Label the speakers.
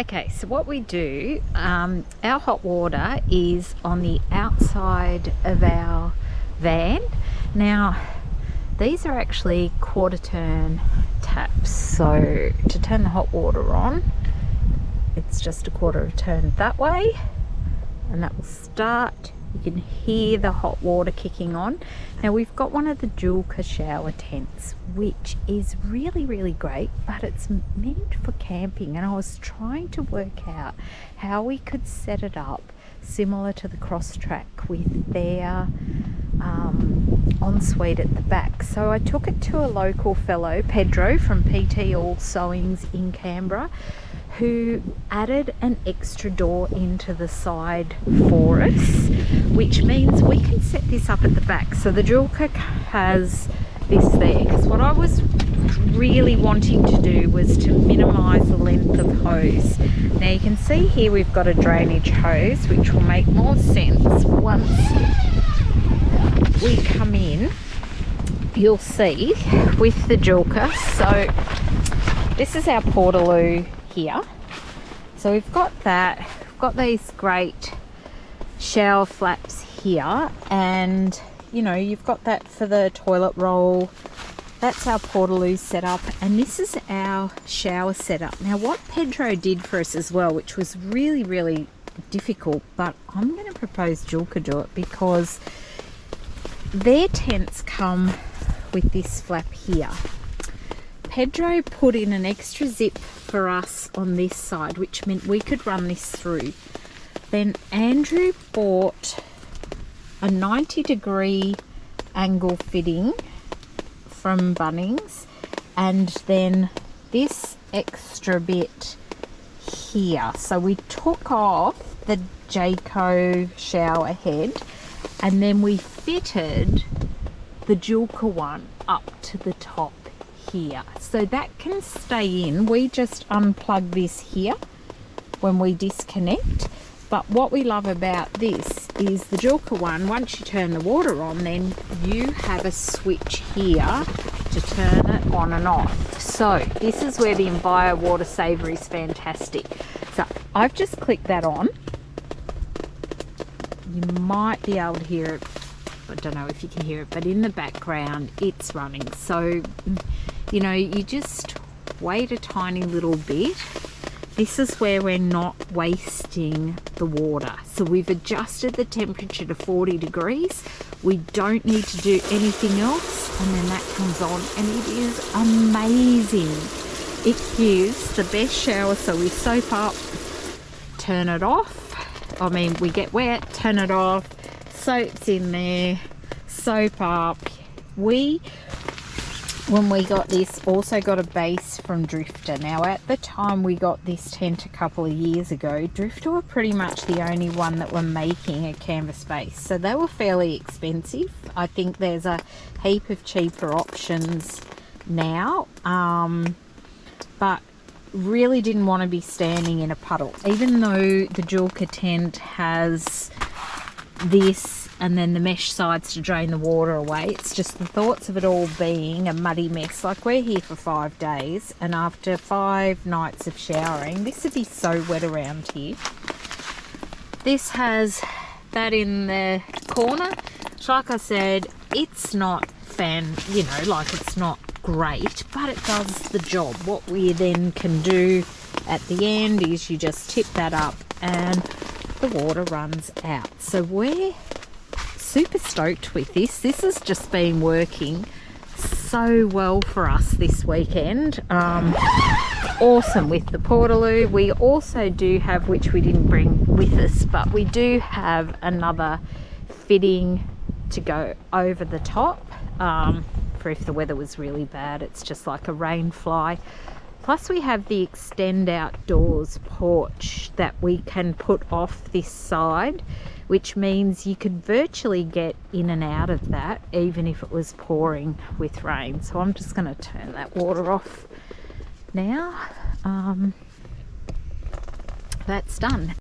Speaker 1: Okay, so what we do, our hot water is on the outside of our van. Now, these are actually quarter turn taps, so to turn the hot water on, it's just a quarter of a turn that way, and that will start. You can hear the hot water kicking on. Now we've got one of the Joolca shower tents, which is really great, but it's meant for camping, and I was trying to work out how we could set it up similar to the cross track with their ensuite at the back. So I took it to a local fellow, Pedro from PT All Sewings in Canberra, who added an extra door into the side for us, which means we can set this up at the back. So the Joolca has this there, because what I was really wanting to do was to minimize the length of hose. Now you can see here we've got a drainage hose, which will make more sense once we come in. You'll see with the Joolca. So this is our portaloo here. So we've got that, we've got these great shower flaps here, and you know, you've got that for the toilet roll. That's our portaloo setup, and this is our shower setup. Now what Pedro did for us as well, which was really difficult, but I'm going to propose Joolca do it, because their tents come with this flap here. Pedro put in an extra zip for us on this side, which meant we could run this through. Then Andrew bought a 90-degree angle fitting from Bunnings, and then this extra bit here. So we took off the Jayco shower head, and then we fitted the Joolca one up to the top here, so that can stay in. We just unplug this here when we disconnect. But what we love about this is the Joolca one, once you turn the water on, then you have a switch here to turn it on and off. So this is where the Enviro Water Saver is fantastic. So I've just clicked that on. You might be able to hear it, I don't know if you can hear it, but in the background it's running. So you know, you just wait a tiny little bit. This is where we're not wasting the water. So we've adjusted the temperature to 40 degrees. We don't need to do anything else, and then that comes on, and it is amazing. It gives the best shower. So we soap up, turn it off. I mean, we get wet, turn it off, soap's in there, soap up. When we got this, also got a base from Drifter. Now at the time we got this tent a couple of years ago, Drifter were pretty much the only one that were making a canvas base, so they were fairly expensive. I think there's a heap of cheaper options now, but really didn't want to be standing in a puddle. Even though the Joolca tent has this and then the mesh sides to drain the water away, it's just the thoughts of it all being a muddy mess. Like, we're here for 5 days, and after 5 nights of showering, this would be so wet around here. This has that in the corner. Like I said, it's not it's not great, but it does the job. What we then can do at the end is you just tip that up and the water runs out. So we're super stoked with this. This has just been working so well for us this weekend. Awesome with the portaloo. We also do have, which we didn't bring with us, but we do have another fitting to go over the top for if the weather was really bad. It's just like a rain fly. Plus we have the extend outdoors porch that we can put off this side, which means you could virtually get in and out of that even if it was pouring with rain. So I'm just going to turn that water off now. That's done.